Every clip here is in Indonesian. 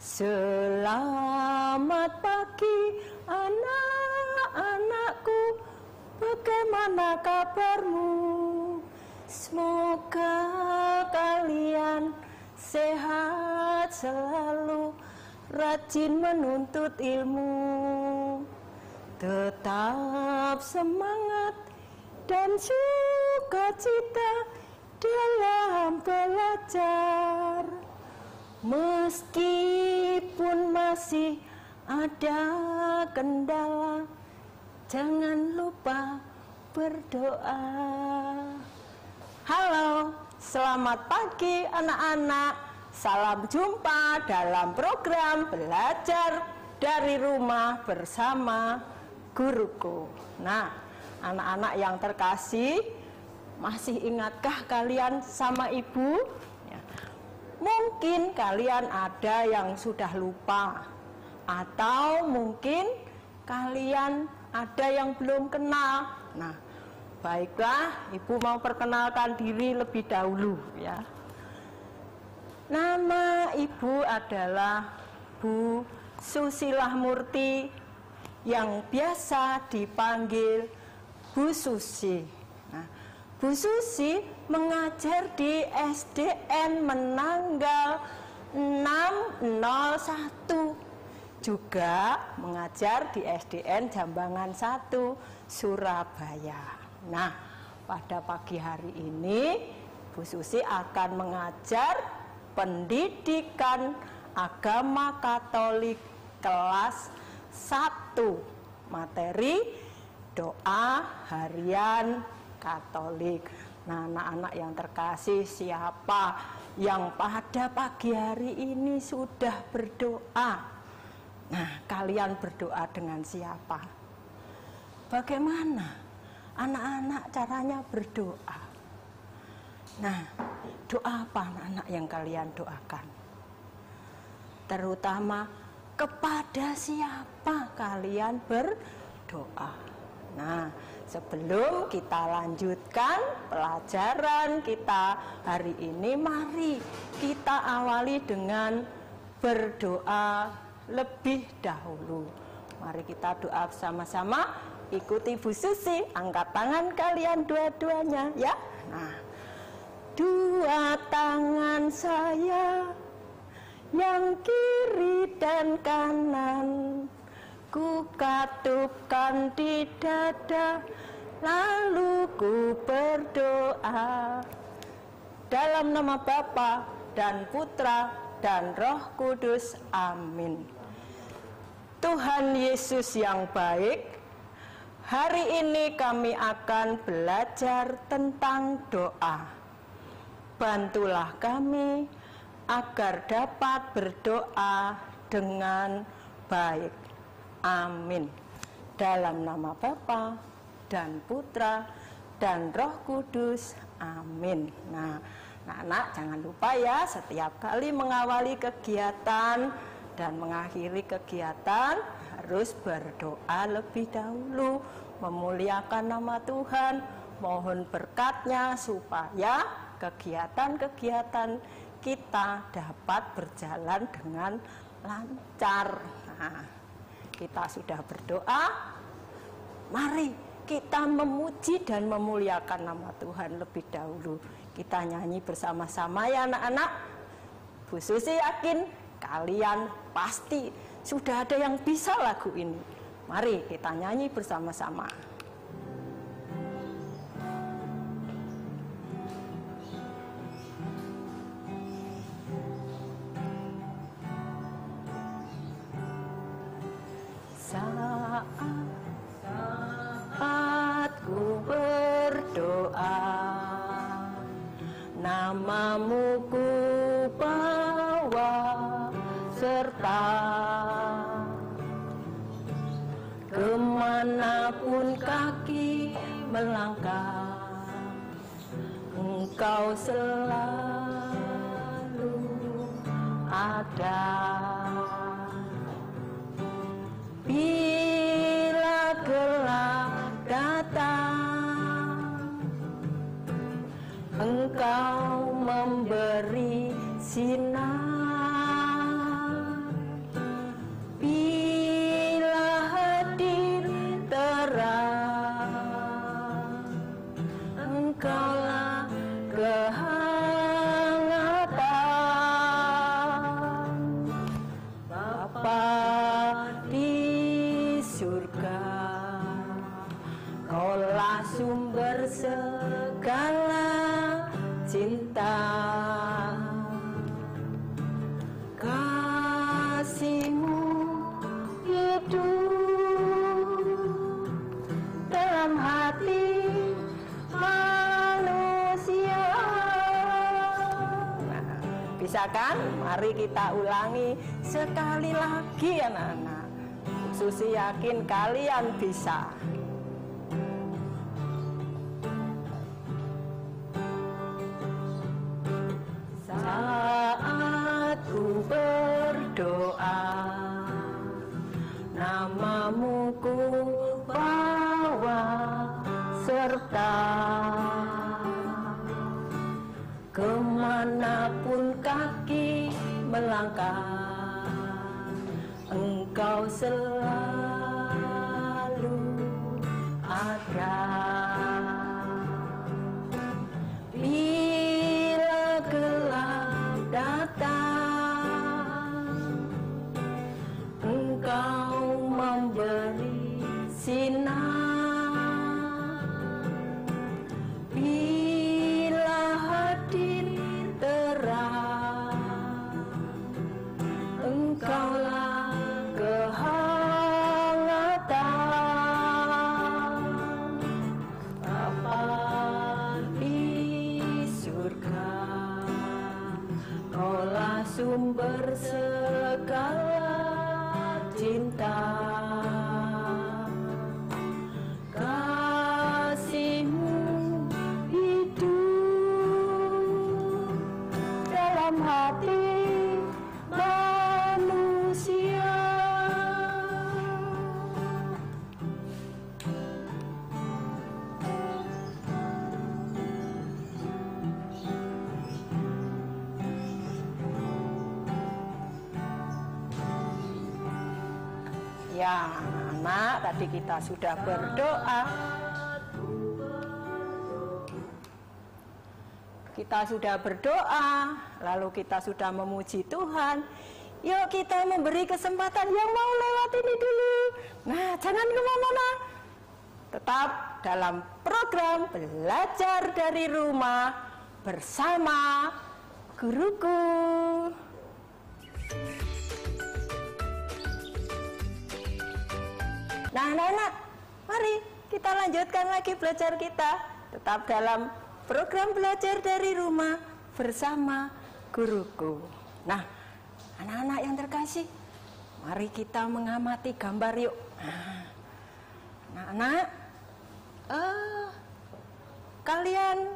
Selamat pagi anak-anakku, bagaimana kabarmu? Semoga kalian sehat selalu, rajin menuntut ilmu, tetap semangat dan sukacita dalam belajar. Meskipun masih ada kendala, jangan lupa berdoa. Halo, selamat pagi anak-anak. Salam jumpa dalam program belajar dari rumah bersama guruku. Nah, anak-anak yang terkasih, masih ingatkah kalian sama ibu? Mungkin kalian ada yang sudah lupa, atau mungkin kalian ada yang belum kenal. Nah, baiklah, ibu mau perkenalkan diri lebih dahulu ya. Nama ibu adalah Bu Susilah Murti, yang biasa dipanggil Bu Susi. Nah, Bu Susi mengajar di SDN Menanggal 601, juga mengajar di SDN Jambangan 1 Surabaya. Nah, pada pagi hari ini Bu Susi akan mengajar pendidikan agama Katolik kelas 1, materi doa harian Katolik. Nah, anak-anak yang terkasih, siapa yang pada pagi hari ini sudah berdoa? Nah, kalian berdoa dengan siapa? Bagaimana anak-anak caranya berdoa? Nah, doa apa anak-anak yang kalian doakan? Terutama kepada siapa kalian berdoa? Nah, sebelum kita lanjutkan pelajaran kita hari ini, mari kita awali dengan berdoa lebih dahulu. Mari kita doa bersama-sama. Ikuti Bu Susi, angkat tangan kalian dua-duanya ya. Nah, dua tangan saya yang kiri dan kanan ku katupkan di dada, lalu ku berdoa dalam nama Bapa dan Putra dan Roh Kudus. Amin. Tuhan Yesus yang baik, hari ini kami akan belajar tentang doa. Bantulah kami agar dapat berdoa dengan baik. Amin. Dalam nama Bapa dan Putra dan Roh Kudus. Amin. Nah, anak-anak jangan lupa ya, setiap kali mengawali kegiatan dan mengakhiri kegiatan harus berdoa lebih dahulu, memuliakan nama Tuhan, mohon berkat-Nya supaya kegiatan-kegiatan kita dapat berjalan dengan lancar. Nah, kita sudah berdoa, mari kita memuji dan memuliakan nama Tuhan lebih dahulu. Kita nyanyi bersama-sama ya anak-anak. Bu Susi yakin kalian pasti sudah ada yang bisa lagu ini. Mari kita nyanyi bersama-sama. Saat ku berdoa, namamu ku bawa serta, kemanapun kaki melangkah, Engkau selalu ada. Bila gelap datang, Engkau memberi sinar. segala cinta. Kasih-Mu hidup dalam hati manusia. Nah, bisa kan? Mari kita ulangi sekali lagi anak-anak. Susi yakin kalian bisa. Saat ku berdoa, nama-Mu ku bawa serta, kemanapun kaki melangkah, Engkau selalu ada. Bila gelap datang, Engkau memberi sinar. Bila hadir terang, Engkaulah kehangatan. Bapa di surga, Kaulah sumber segala cinta. Kasih-Mu hidup dalam hati manusia. Ya, anak-anak, tadi kita sudah berdoa. Kita sudah berdoa, lalu kita sudah memuji Tuhan. Yuk kita memberi kesempatan yang mau lewat ini dulu. Nah, jangan kemana-mana. Tetap dalam program belajar dari rumah bersama guruku. Nah, anak-anak, mari kita lanjutkan lagi belajar kita. Tetap dalam program belajar dari rumah bersama guruku. Nah, anak-anak yang terkasih, mari kita mengamati gambar yuk. Anak-anak, kalian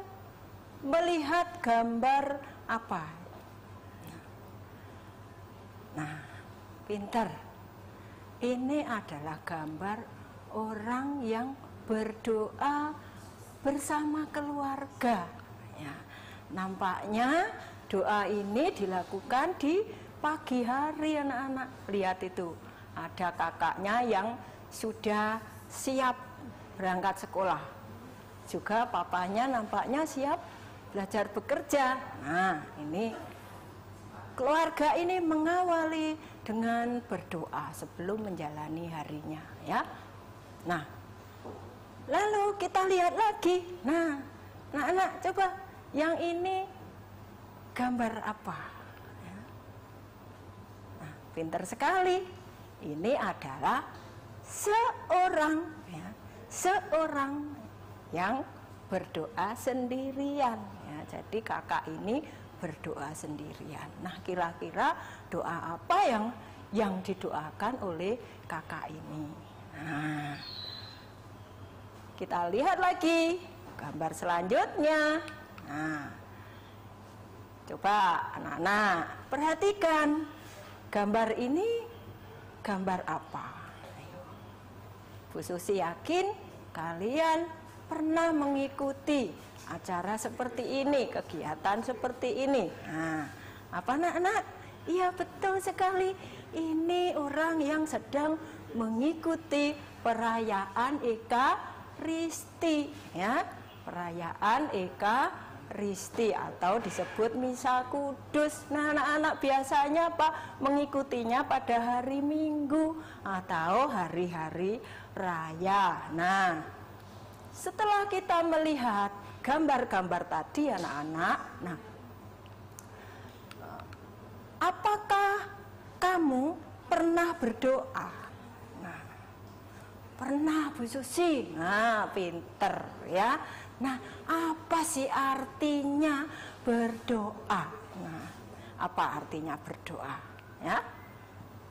melihat gambar apa? Nah, pintar. Ini adalah gambar orang yang berdoa bersama keluarga. Ya, nampaknya doa ini dilakukan di pagi hari anak-anak. Lihat itu, ada kakaknya yang sudah siap berangkat sekolah. Juga papanya nampaknya siap belajar bekerja. Nah, ini keluarga ini mengawali dengan berdoa sebelum menjalani harinya, ya. Nah, lalu kita lihat lagi. Nah, anak-anak coba yang ini gambar apa? Ya. Nah, pintar sekali. Ini adalah seorang yang berdoa sendirian. Ya, jadi kakak ini berdoa sendirian. Nah, kira-kira doa apa yang didoakan oleh kakak ini? Nah, kita lihat lagi gambar selanjutnya. Nah, coba anak-anak perhatikan gambar ini, gambar apa? Bu Susi yakin kalian pernah mengikuti acara seperti ini, kegiatan seperti ini. Nah, apa anak-anak? Iya, betul sekali. Ini orang yang sedang mengikuti perayaan Ekaristi, ya. Perayaan Ekaristi atau disebut Misa Kudus. Nah, anak-anak biasanya mengikutinya pada hari Minggu atau hari-hari raya. Nah, setelah kita melihat gambar-gambar tadi anak-anak, nah, apakah kamu pernah berdoa? Nah, pernah Bu Susi? Nah, pinter ya. Nah, apa sih artinya berdoa? Nah, apa artinya berdoa? Ya.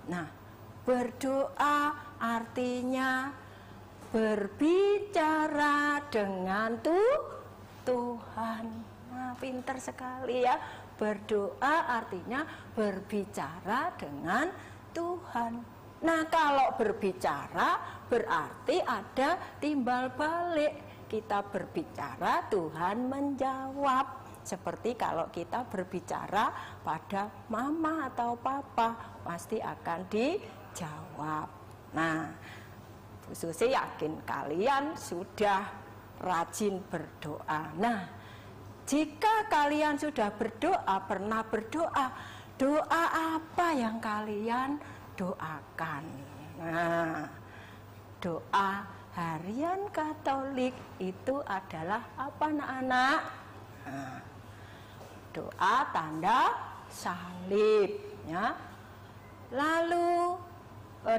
Nah, berdoa artinya berbicara dengan Tuhan. Nah, pintar sekali ya. Berdoa artinya berbicara dengan Tuhan. Nah, kalau berbicara berarti ada timbal balik. Kita berbicara, Tuhan menjawab. Seperti kalau kita berbicara pada mama atau papa, pasti akan dijawab. Nah, Bu Susi yakin kalian sudah rajin berdoa. Nah, jika kalian sudah berdoa, pernah berdoa, doa apa yang kalian doakan? Nah, doa harian Katolik itu adalah apa anak-anak? Nah, doa tanda salib ya. Lalu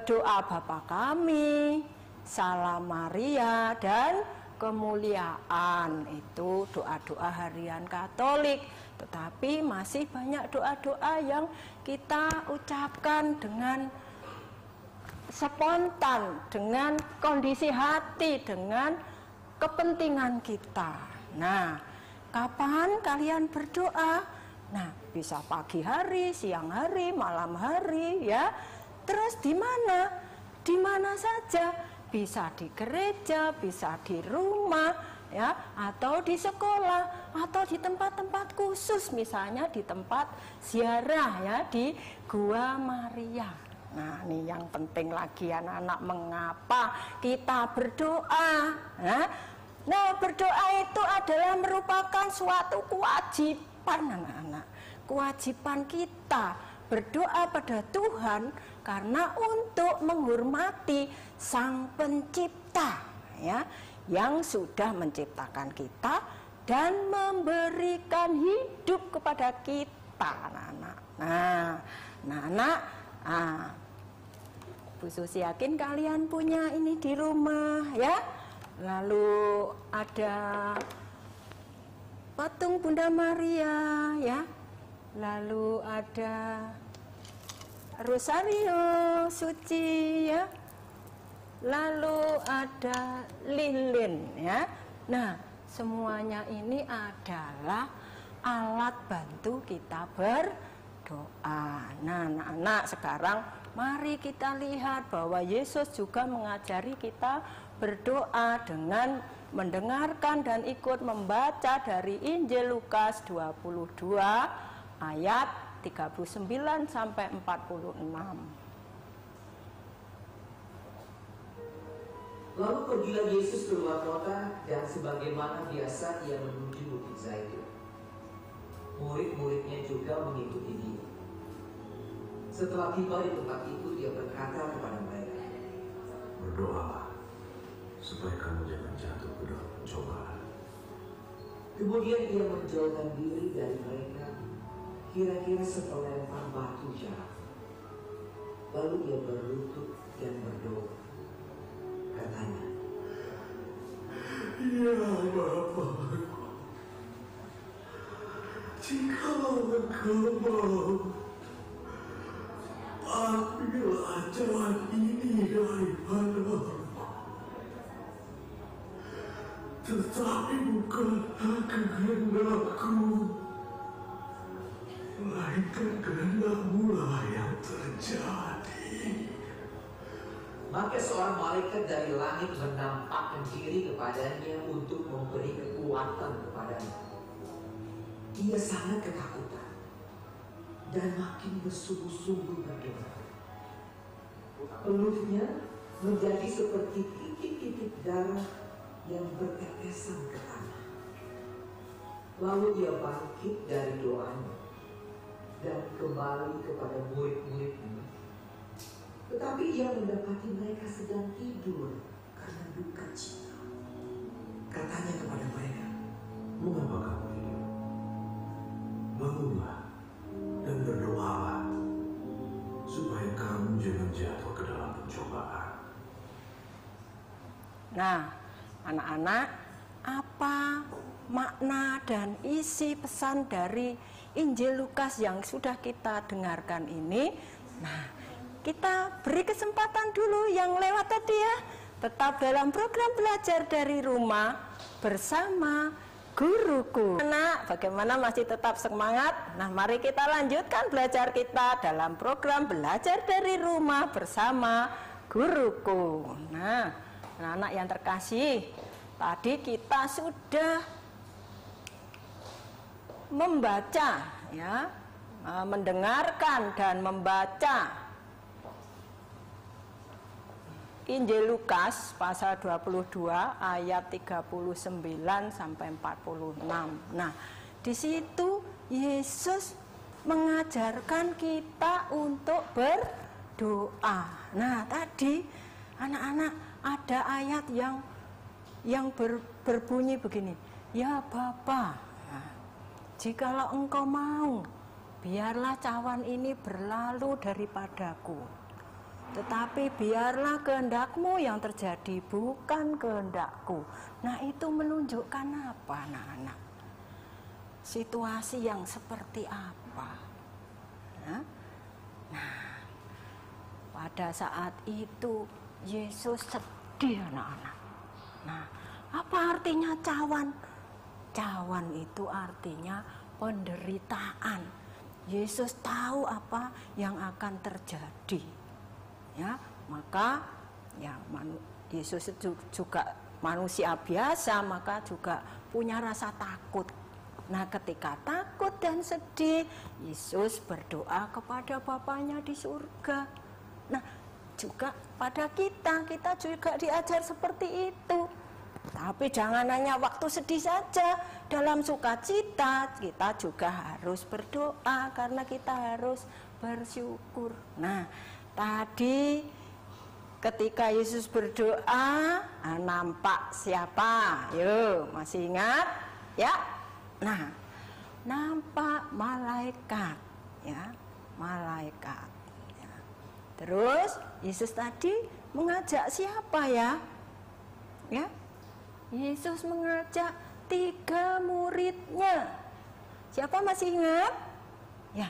doa Bapa Kami, Salam Maria, dan kemuliaan, itu doa-doa harian Katolik. Tetapi masih banyak doa-doa yang kita ucapkan dengan spontan, dengan kondisi hati, dengan kepentingan kita. Nah, kapan kalian berdoa? Nah, bisa pagi hari, siang hari, malam hari ya. Terus di mana? Di mana saja. Bisa di gereja, bisa di rumah ya, atau di sekolah, atau di tempat-tempat khusus, misalnya di tempat ziarah ya, di Gua Maria. Nah, ini yang penting lagi anak-anak, mengapa kita berdoa ya? Nah, berdoa itu adalah merupakan suatu kewajiban anak-anak. Kewajiban kita berdoa pada Tuhan karena untuk menghormati Sang Pencipta ya, yang sudah menciptakan kita dan memberikan hidup kepada kita anak-anak. Nah, anak-anak, Bu Susi yakin kalian punya ini di rumah ya. Lalu ada patung Bunda Maria ya. Lalu ada rosario suci ya. Lalu ada lilin ya. Nah, semuanya ini adalah alat bantu kita berdoa. Nah, anak-anak, sekarang mari kita lihat bahwa Yesus juga mengajari kita berdoa dengan mendengarkan dan ikut membaca dari Injil Lukas 22 ayat 39 sampai 46. Lalu pergilah Yesus keluar kota, dan sebagaimana biasa ia menuju Bukit Zaitun. Murid-muridnya juga mengikuti dia. Setelah tiba di tempat itu, dia berkata kepada mereka, "Berdoalah, supaya kamu jangan jatuh ke dalam pencobaan." Kemudian ia menjauhkan diri dari mereka, kira-kira seperlempar batu jarak. Lalu ia berlutut dan berdoa. Katanya, "Ya Bapa, jika Engkau mau, ambillah jalan ini daripadaku. Tetapi bukanlah kehendakku, melainkan kehendak-Mu lah yang terjadi." Maka seorang malaikat dari langit menampakkan diri kepadanya untuk memberi kekuatan kepadanya. Ia sangat ketakutan dan makin bersungguh-sungguh berdoa. Pelutnya menjadi seperti titik-titik darah yang bertetesan ke tanah. Lalu ia bangkit dari doanya dan kembali kepada murid-muridnya. Tetapi ia mendapati mereka sedang tidur karena duka cita. Katanya kepada mereka, Mengapa kamu hidup? Bangunlah dan berdoalah, supaya kamu jangan jatuh ke dalam pencobaan. Nah, anak-anak, apa makna dan isi pesan dari Injil Lukas yang sudah kita dengarkan ini? Nah, kita beri kesempatan dulu yang lewat tadi ya, tetap dalam program belajar dari rumah bersama guruku. Anak, bagaimana masih tetap semangat? Nah, mari kita lanjutkan belajar kita dalam program belajar dari rumah bersama guruku. Nah, anak-anak yang terkasih, tadi kita sudah membaca ya, mendengarkan dan membaca Injil Lukas pasal 22 ayat 39 sampai 46. Nah, di situ Yesus mengajarkan kita untuk berdoa. Nah, tadi anak-anak ada ayat yang berbunyi begini. Ya Bapa, jikalau engkau mau, biarlah cawan ini berlalu daripadaku. Tetapi biarlah kehendak-Mu yang terjadi, bukan kehendak-Ku. Nah, itu menunjukkan apa, anak-anak? Situasi yang seperti apa? Nah, pada saat itu Yesus sedih, anak-anak. Nah, apa artinya cawan? Cawan itu artinya penderitaan. Yesus tahu apa yang akan terjadi. Ya, maka ya Yesus juga manusia biasa, maka juga punya rasa takut. Nah, ketika takut dan sedih, Yesus berdoa kepada Bapanya di surga. Nah, juga pada kita juga diajar seperti itu. Tapi jangan hanya waktu sedih saja, dalam sukacita kita juga harus berdoa karena kita harus bersyukur. Nah, tadi ketika Yesus berdoa, nampak siapa? Yuk, masih ingat? Ya. Nah, nampak malaikat, ya, malaikat. Ya. Terus Yesus tadi mengajak siapa ya? Ya, Yesus mengajak 3 muridnya. Siapa masih ingat? Ya,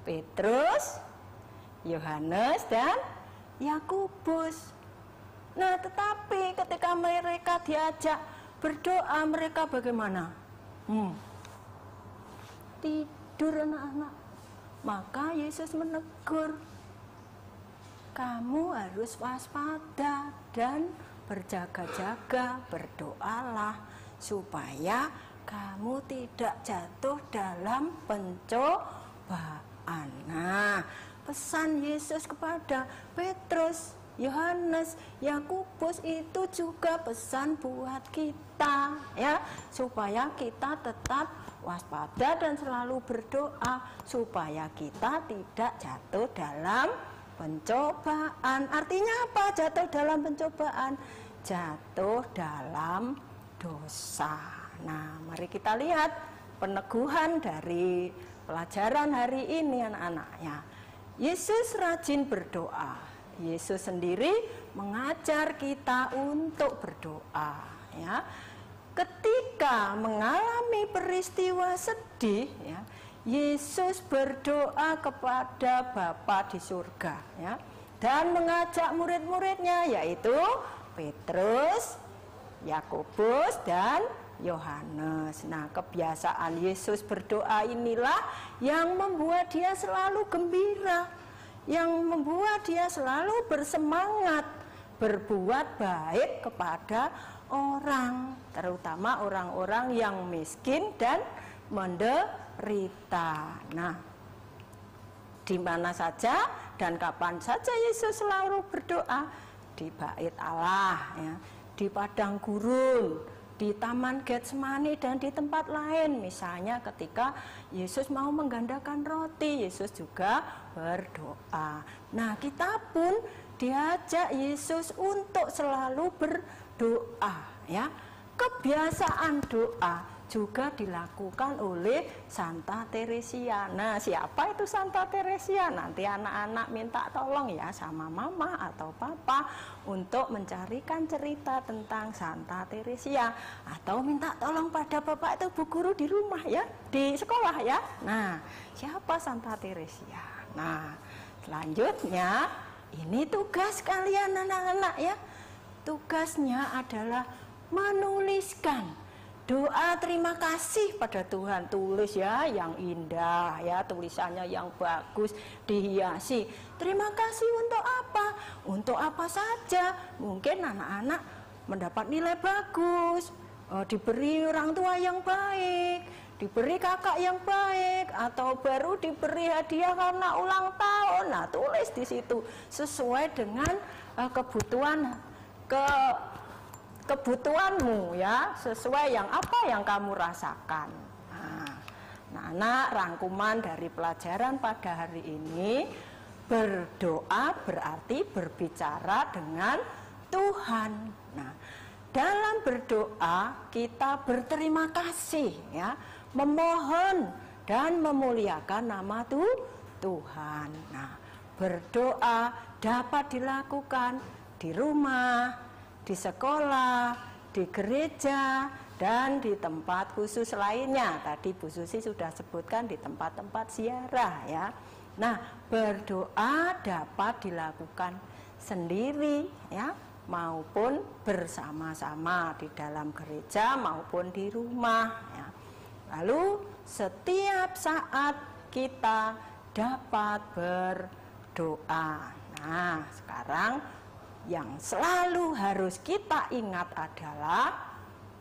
Petrus, Yohanes dan Yakobus. Nah, tetapi ketika mereka diajak berdoa, mereka bagaimana? Tidur anak-anak. Maka Yesus menegur, kamu harus waspada dan berjaga-jaga, berdoalah supaya kamu tidak jatuh dalam pencobaan. Nah, pesan Yesus kepada Petrus, Yohanes, Yakobus itu juga pesan buat kita ya, supaya kita tetap waspada dan selalu berdoa supaya kita tidak jatuh dalam pencobaan. Artinya apa? Jatuh dalam pencobaan, jatuh dalam dosa. Nah, mari kita lihat peneguhan dari pelajaran hari ini anak-anak ya. Yesus rajin berdoa. Yesus sendiri mengajar kita untuk berdoa ya. Ketika mengalami peristiwa sedih ya, Yesus berdoa kepada Bapa di surga ya, dan mengajak murid-muridnya yaitu Petrus, Yakobus dan Yohanes. Nah, kebiasaan Yesus berdoa inilah yang membuat dia selalu gembira, yang membuat dia selalu bersemangat berbuat baik kepada orang, terutama orang-orang yang miskin dan menderita. Nah, di mana saja dan kapan saja Yesus selalu berdoa, di bait Allah ya, di padang gurun, di taman Getsemani dan di tempat lain. Misalnya ketika Yesus mau menggandakan roti, Yesus juga berdoa. Nah, kita pun diajak Yesus untuk selalu berdoa ya. kebiasaan doa juga dilakukan oleh Santa Teresia. Nah, siapa itu Santa Teresia? Nanti anak-anak minta tolong ya sama mama atau papa untuk mencarikan cerita tentang Santa Teresia, atau minta tolong pada bapak itu bu guru di rumah ya, di sekolah ya. Nah, siapa Santa Teresia? Nah, selanjutnya ini tugas kalian anak-anak ya. Tugasnya adalah menuliskan doa terima kasih pada Tuhan. Tulis ya yang indah ya, tulisannya yang bagus, dihiasi. Terima kasih untuk apa? Untuk apa saja. Mungkin anak-anak mendapat nilai bagus, diberi orang tua yang baik, diberi kakak yang baik, atau baru diberi hadiah karena ulang tahun. Nah, tulis di situ sesuai dengan kebutuhanmu ya, sesuai yang apa yang kamu rasakan. Nah, anak, rangkuman dari pelajaran pada hari ini, berdoa berarti berbicara dengan Tuhan. Nah, dalam berdoa kita berterima kasih ya, memohon dan memuliakan nama Tuhan. Nah, berdoa dapat dilakukan di rumah, di sekolah, di gereja, dan di tempat khusus lainnya. Tadi Bu Susi sudah sebutkan di tempat-tempat ziarah ya. Nah, berdoa dapat dilakukan sendiri ya, maupun bersama-sama di dalam gereja maupun di rumah ya. Lalu setiap saat kita dapat berdoa. Nah, sekarang yang selalu harus kita ingat adalah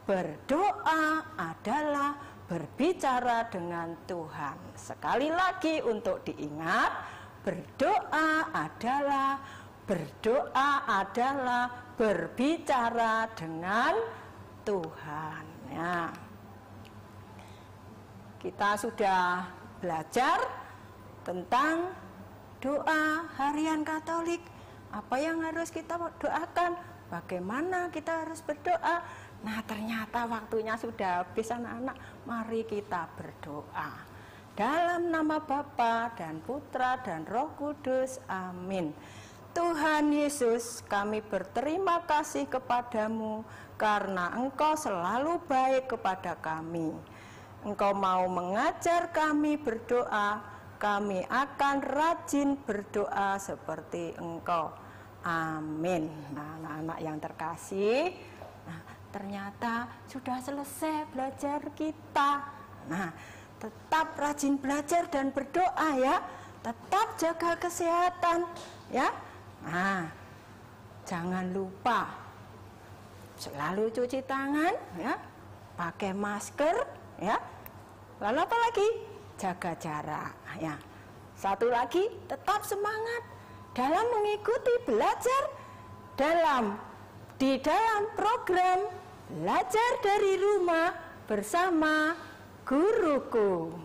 berdoa adalah berbicara dengan Tuhan. Sekali lagi untuk diingat, berdoa adalah berbicara dengan Tuhan. Ya. Kita sudah belajar tentang doa harian Katolik. Apa yang harus kita doakan? Bagaimana kita harus berdoa? Nah, ternyata waktunya sudah habis anak-anak. Mari kita berdoa. Dalam nama Bapa dan Putra dan Roh Kudus. Amin. Tuhan Yesus, kami berterima kasih kepadamu karena Engkau selalu baik kepada kami. Engkau mau mengajar kami berdoa, kami akan rajin berdoa seperti Engkau. Amin. Nah, anak-anak yang terkasih, nah, ternyata sudah selesai belajar kita. Nah, tetap rajin belajar dan berdoa ya. Tetap jaga kesehatan ya. Nah, jangan lupa selalu cuci tangan ya, pakai masker ya. Lalu apa lagi? Jaga jarak ya. Satu lagi, tetap semangat dalam mengikuti belajar di dalam program belajar dari rumah bersama guruku.